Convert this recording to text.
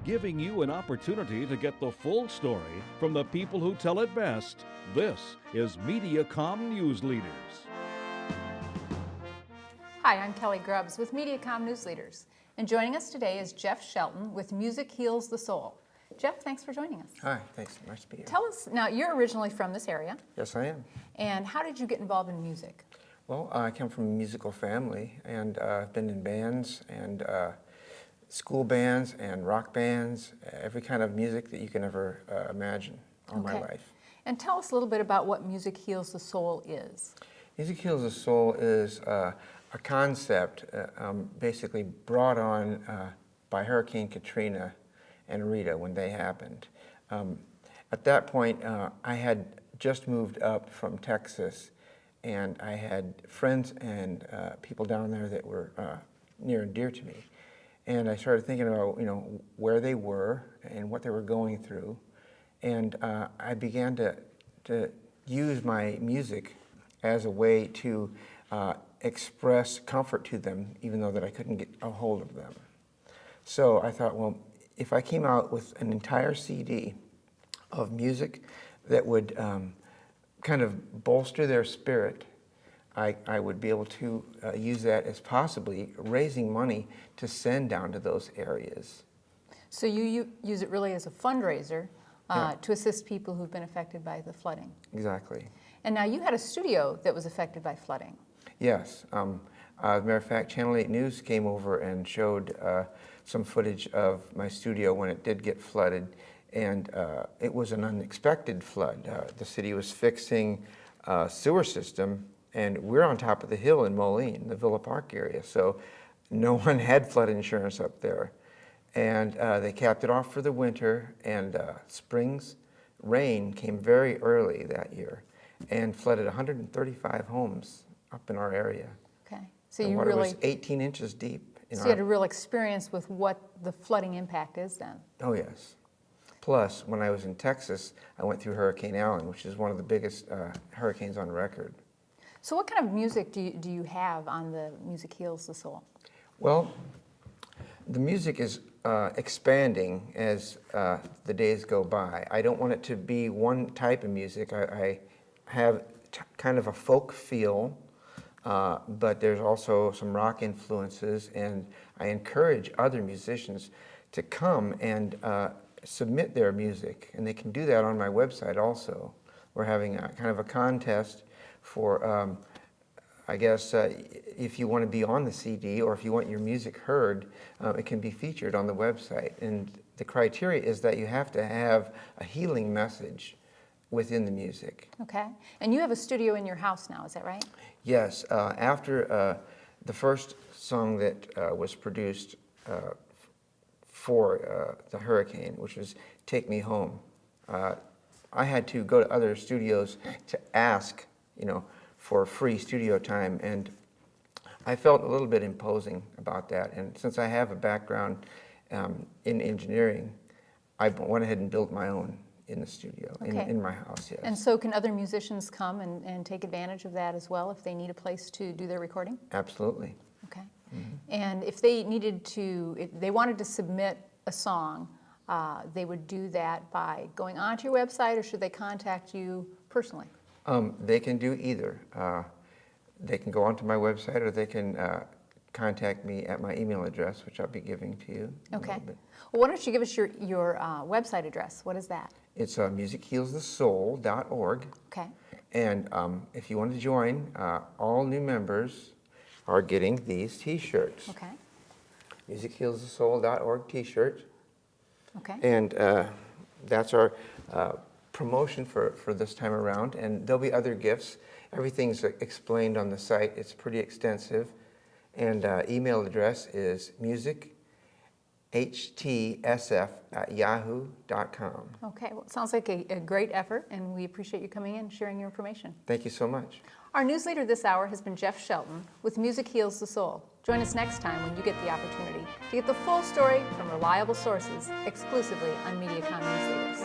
giving you an opportunity to get the full story from the people who tell it best. This is Mediacom Newsleaders. Hi, I'm Kelly Grubbs with Mediacom Newsleaders, and joining us today is Jeff Shelton with Music Heals the Soul. Jeff, thanks for joining us. Hi, thanks. Nice to be here. Tell us, now you're originally from this area. Yes, I am. And how did you get involved in music? Well, I come from a musical family, and I've been in bands and school bands and rock bands, every kind of music that you can ever imagine all my life. And tell us a little bit about what Music Heals the Soul is. Music Heals the Soul is a concept basically brought on by Hurricane Katrina and Rita when they happened. At that point, I had just moved up from Texas, and I had friends and people down there that were near and dear to me. And I started thinking about, where they were and what they were going through. And I began to use my music as a way to express comfort to them, even though that I couldn't get a hold of them. So I thought, well, if I came out with an entire CD of music that would kind of bolster their spirit, I would be able to use that as possibly raising money to send down to those areas. So you use it really as a fundraiser to assist people who've been affected by the flooding. Exactly. And now you had a studio that was affected by flooding. Yes. As a matter of fact, Channel 8 News came over and showed some footage of my studio when it did get flooded, and it was an unexpected flood. The city was fixing a sewer system, and we're on top of the hill in Moline, the Villa Park area, so no one had flood insurance up there. And they capped it off for the winter, and spring's rain came very early that year and flooded 135 homes up in our area. Okay. So the you water really was 18 inches deep. So you had a real experience with what the flooding impact is then. Oh, yes. Plus, when I was in Texas, I went through Hurricane Allen, which is one of the biggest hurricanes on record. So what kind of music do you have on the Music Heals the Soul? Well, the music is expanding as the days go by. I don't want it to be one type of music. I have kind of a folk feel, but there's also some rock influences, and I encourage other musicians to come and submit their music, and they can do that on my website also. We're having a kind of a contest for, I guess, if you want to be on the CD or if you want your music heard, it can be featured on the website. And the criteria is that you have to have a healing message within the music. Okay. And you have a studio in your house now, is that right? Yes. After the first song that was produced for the hurricane, which was Take Me Home, I had to go to other studios to ask, for free studio time, and I felt a little bit imposing about that. And since I have a background in engineering, I went ahead and built my own in the studio, in my house, yes. And so can other musicians come and take advantage of that as well if they need a place to do their recording? Absolutely. Okay. Mm-hmm. And if they if they wanted to submit a song, they would do that by going onto your website, or should they contact you personally? They can do either. They can go onto my website, or they can contact me at my email address, which I'll be giving to you. Okay. Well, why don't you give us your website address? What is that? It's musichealsthesoul.org. Okay. And if you want to join, all new members are getting these T-shirts. Okay. musichealsthesoul.org T-shirt. Okay. And that's our promotion for this time around. And there'll be other gifts. Everything's explained on the site. It's pretty extensive. And email address is musichtsf@yahoo.com. Okay, well, it sounds like a great effort, and we appreciate you coming in and sharing your information. Thank you so much. Our newsleader this hour has been Jeff Shelton with Music Heals the Soul. Join us next time when you get the opportunity to get the full story from reliable sources exclusively on Mediacom Newsleaders.